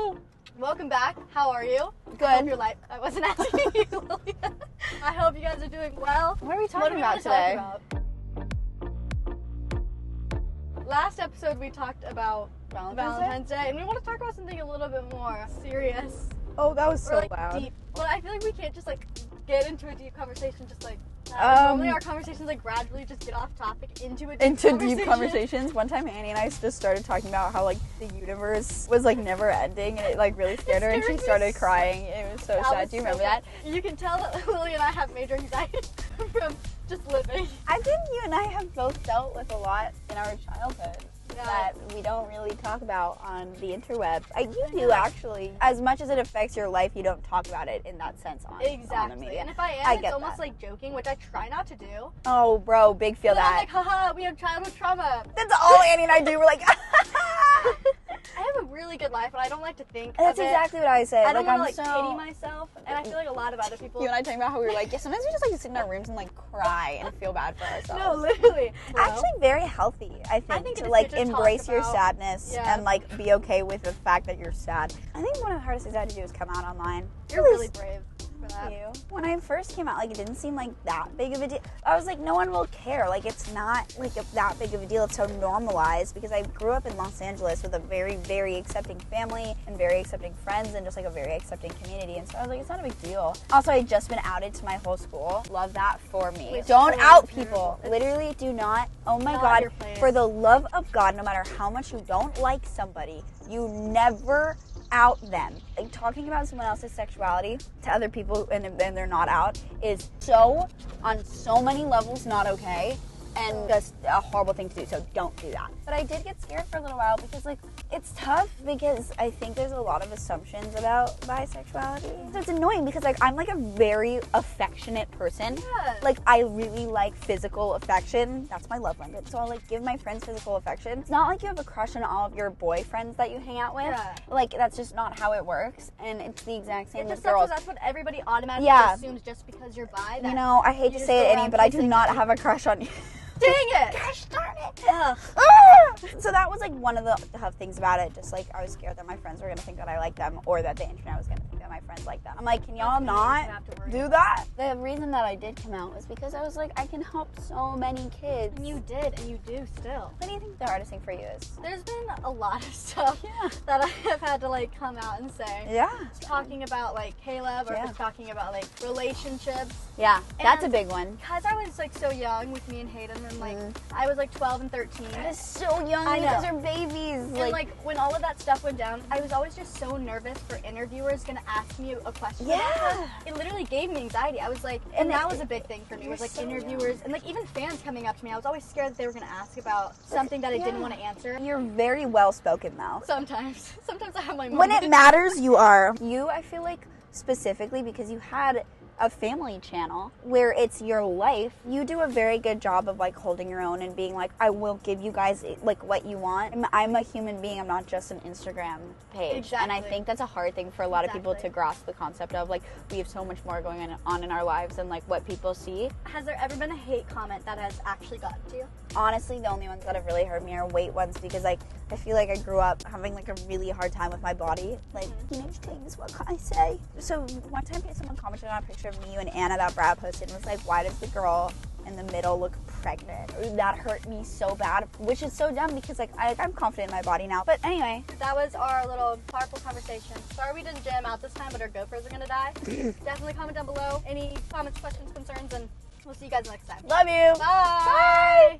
Hello! Welcome back. How are you? Good. I hope your life. I wasn't asking you, Lilia. I hope you guys are doing well. What are we What talking are we about gonna today? talk about? Last episode we talked about Valentine's Day, and we want to talk about something a little bit more serious. Oh, that was Or so like loud. deep. But I feel like we can't just like get into a deep conversation just like that. Normally our conversations like gradually just get off topic into a deep conversations. One time Annie and I just started talking about how like the universe was like never ending, and it like really scared her, and she started crying. It was so sad. Do you remember that? You can tell that Lily and I have major anxiety from just living. I think you and I have both dealt with a lot in our childhood that we don't really talk about on the interweb. You do actually. As much as it affects your life, you don't talk about it in that sense on the media. And if I am, it's almost like joking, which I try not to do. Oh, bro, big feel but that. I'm like, haha, we have childhood trauma. That's all Annie and I do. We're like, I have a really good life, but I don't like to think That's of it. exactly what I say. I don't want to I'm pity myself, and I feel like a lot of other people. You and I talking about how we were like, yeah, sometimes we just like to sit in our rooms and like cry and feel bad for ourselves. No, literally. Actually, very healthy, I think it to is like good to embrace talk your about. sadness Yeah. and like be okay with the fact that you're sad. I think one of the hardest things I had to do is come out online. You're really brave for that. Thank you. When I first came out, like, it didn't seem like that big of a deal. I was like, no one will care. Like, it's not like that big of a deal. It's so normalized because I grew up in Los Angeles with a very, very accepting family and very accepting friends and just like a very accepting community. And so I was like, it's not a big deal. Also, I had just been outed to my whole school. Love that for me. Wait, Don't so out terrible. people. Literally do not. Oh my Not God. your place. For the love of God, no matter how much you don't like somebody, you never out them. Like, talking about someone else's sexuality to other people and then they're not out is so, on so many levels, not okay and just a horrible thing to do, so don't do that. But I did get scared for a little while because like it's tough because I think there's a lot of assumptions about bisexuality. So it's annoying because like I'm like a very affectionate person. Yes. Like I really like physical affection. That's my love language. So I'll like give my friends physical affection. It's not like you have a crush on all of your boyfriends that you hang out with. Yeah. Like that's just not how it works. And it's the exact same It with just sucks girls. that that's what everybody automatically Yeah. assumes just because you're bi. That You know, I hate you to just say go it, Annie, around but I do kissing not them. have a crush on you. Dang it! Gosh darn it! Ugh. So that was like one of the tough things about it. Just like I was scared that my friends were gonna think that I like them, or that the internet was gonna think that my friends like them. I'm like, can y'all That's gonna not make you have to worry do about that? The reason that I did come out was because I was like, I can help so many kids. And you did, and you do still. What do you think the hardest thing for you is? There's been a lot of stuff Yeah. that I have had to like come out and say. Yeah. Talking about like Caleb, or Yeah. just talking about like relationships. Yeah, that's a And- big one. Because I was like so young with me and Hayden, and like I was like 12 and 13. That is so young. I You know. guys are babies. And like when all of that stuff went down, I was always just so nervous for interviewers gonna ask me a question. Yeah. It literally gave me anxiety. I was like, and that was a big thing for me. Was like so interviewers and like even fans coming up to me. I was always scared that they were gonna ask about something that I didn't want to answer. You're very well spoken though. Sometimes I have my When moments. it matters, you are. You, I feel like, specifically because you had a family channel where it's your life, you do a very good job of like holding your own and being like, I will give you guys like what you want. I'm a human being. I'm not just an Instagram page. And I Exactly. think that's a hard thing for a lot of people to Exactly. grasp the concept of like, we have so much more going on in our lives than like what people see. Has there ever been a hate comment that has actually gotten to you? Honestly, the only ones that have really hurt me are weight ones because like I feel like I grew up having like a really hard time with my body. Like teenage things, what can I say? So one time someone commented on a picture of me, you and Anna that Brad posted and was like, why does the girl in the middle look pregnant? That hurt me so bad, which is so dumb because like I'm confident in my body now. But anyway, That was our little carpool conversation. Sorry we didn't jam out this time, but our GoPros are gonna die. Definitely comment down below any comments, questions, concerns, and we'll see you guys next time. love you. Bye!